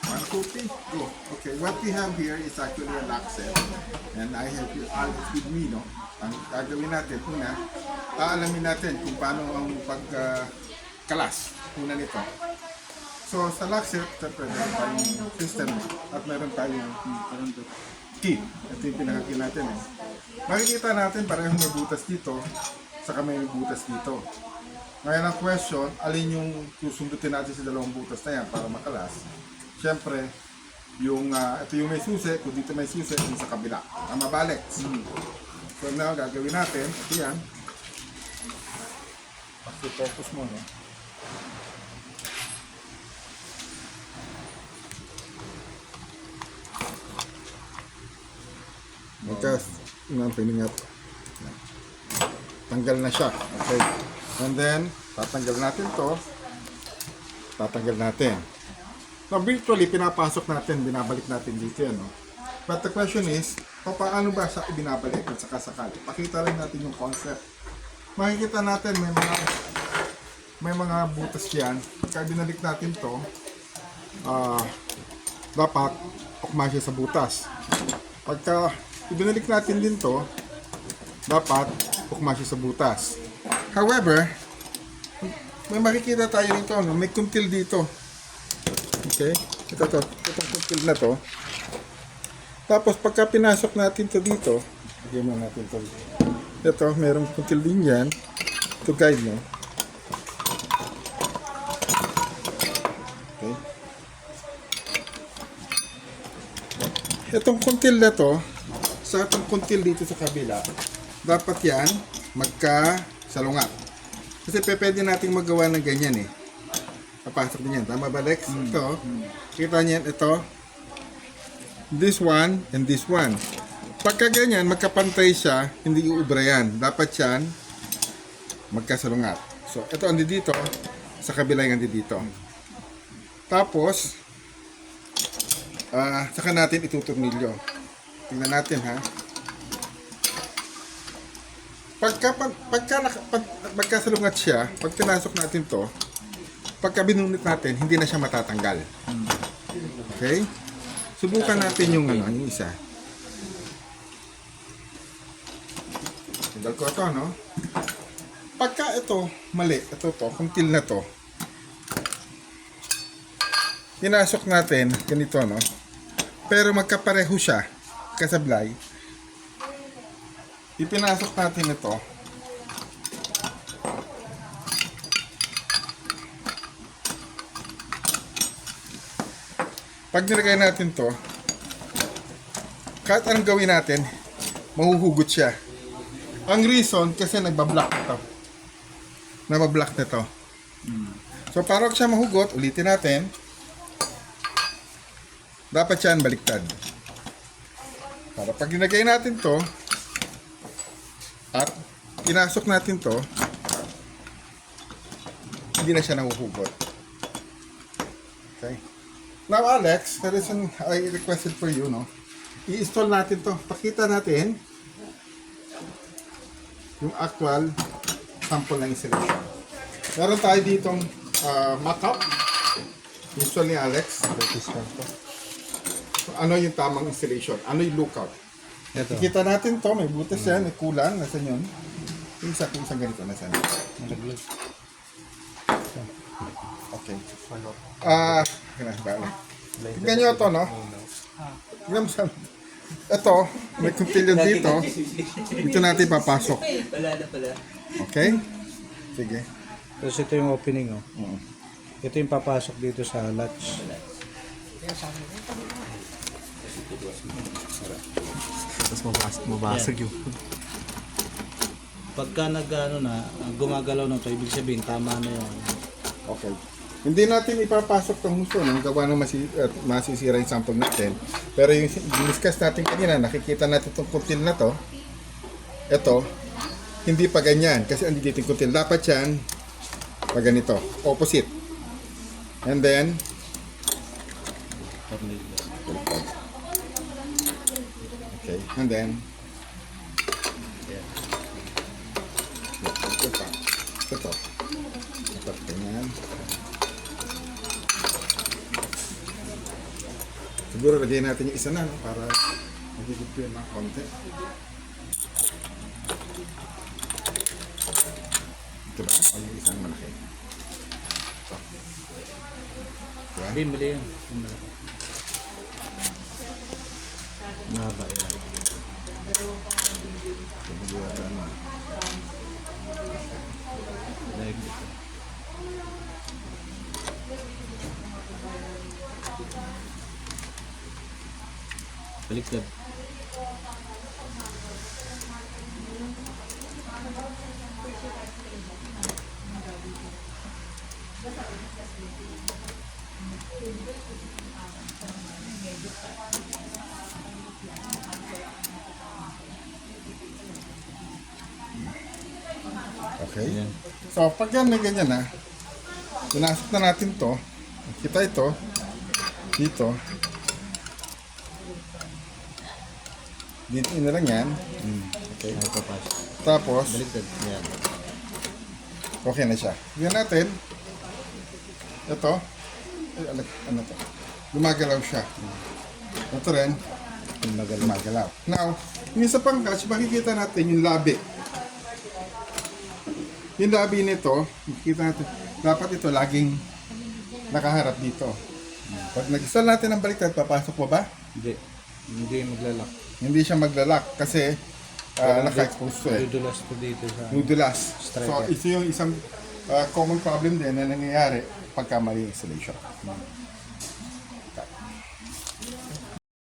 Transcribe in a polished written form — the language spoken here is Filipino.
One copy? Go. Okay, what we have here is actually a lock set. And I have Alex with me, no? Ang gagawin natin, una, aalamin natin kung paano ang pagkalas una nito. So, sa lock set, siyempre, meron tayong system at meron tayong key. Ito yung pinaka-key natin. Eh. Makikita natin parehong may butas dito, saka may butas dito. Ngayon ang question, alin yung susundutin natin sa dalawang butas na yan para makalas? Siyempre, ito yung may susi, kung dito may susi, yung sa kabila. Ang mabalik. So now, gagawin natin, ito yan. Focus mo, no? Because, piningat. Tanggal na siya. Okay. And then, tatanggal natin to. Tatanggal natin. Now, virtually, pinapasok natin, binabalik natin dito yan. No? But the question is, paano ba siya ibinabalik at saka sakali? Pakita lang natin yung concept. Makikita natin, may mga butas yan. Pagka binalik natin to, dapat ukma siya sa butas. Pagka ibinalik natin din to, dapat ukma siya sa butas. However, may makikita tayo rito, no? May kuntil dito. Okay? Itong kuntil na to. Tapos pagka pinasok natin to dito, lagyan mo natin to. Ito, merong kuntil din yan to guide mo. Okay? Itong kuntil na to, sa itong kuntil dito sa kabila, dapat yan magkasalungat. Kasi pwede nating magawa ng ganyan eh. Papasok din yan. Tama ba, Lex? Ito. Kita niyan, ito. This one and this one. Pagka ganyan, magkapantay siya, hindi uubra yan. Dapat yan magkasalungat. So, ito andi dito. Sa kabila yung andi dito. Tapos, saka natin ituturnilyo. Tingnan natin, ha? Pagkasalungat siya, pag pinasok natin to, pagka binunit natin, hindi na siya matatanggal. Okay? Subukan natin yung yung isa. Tanggal ko ito, no? Pagka ito, mali, ito to, kuntil na to, pinasok natin, ganito, no? Pero magkapareho siya, kasablay. Ipinasok natin ito. Pag nilagay natin to, kahit anong gawin natin, mahuhugot siya. Ang reason, kasi nagbablock ito. Nabablock na ito. So, para siya mahugot, ulitin natin. Dapat siya baliktad. Para pag nilagay natin to, at pinasok natin to, hindi na siya nahuhugot. Okay. Now, Alex, the reason I requested for you, no? I-install natin to. Pakita natin yung actual sample ng installation. Meron tayo ditong mock-up. Install ni Alex. So, ano yung tamang installation? Ano yung lookout? Ito. Kita natin to, may butas yan, may kulang, nasan yun? Yung isang ganito, nasan? Okay. Tignan nyo ito, no? Tignan mo saan. Ito, may kuntilyon dito. Dito natin papasok. Okay? Sige. Tapos ito yung opening, oh. Ito yung papasok dito sa latch. Tapos mabasag yun. Pagka gumagalaw na ito, ibig sabihin, tama na yun. Okay. Hindi natin ipapasok ng husto nang gawa ng masisira yung sample natin. Pero yung discuss natin kanina, nakikita natin itong kuntil na to. Ito, hindi pa ganyan. Kasi andi dito yung kuntil. Dapat yan, pag ganito. Opposite. And then, okay. And then, ito pa. Ito. Dapat ganyan. Siguro lagay natin yung isa na, no? Para magigit ko yung mga konti. Ito ba? O yung isang malaki? Ito. Diba? Hindi, mali yan. Mahaba yan. Like this. Baliktad. Okay. Ayan. So, pag yan may ganyan na, pinasok na natin to. Kita ito. Dito. Dito na lang yan. Okay. Ay, papasok. Tapos, Baliktad. Ayan. okay na siya. Yan natin. Ito. Ay, ano to? Gumagalaw siya. Ito rin. Gumagalaw. Now, yung isa pang catch, makikita natin yung labi. Yung labi nito, makikita natin, dapat ito laging nakaharap dito. Pag nag-install natin ang baliktad, papasok po ba? Hindi. Hindi maglalak. Hindi siya maglalak kasi naka-expose to eh. Dudulas to dito sa... Dudulas. Striker. So, ito yung isang common problem din na nangyayari pagka mali installation.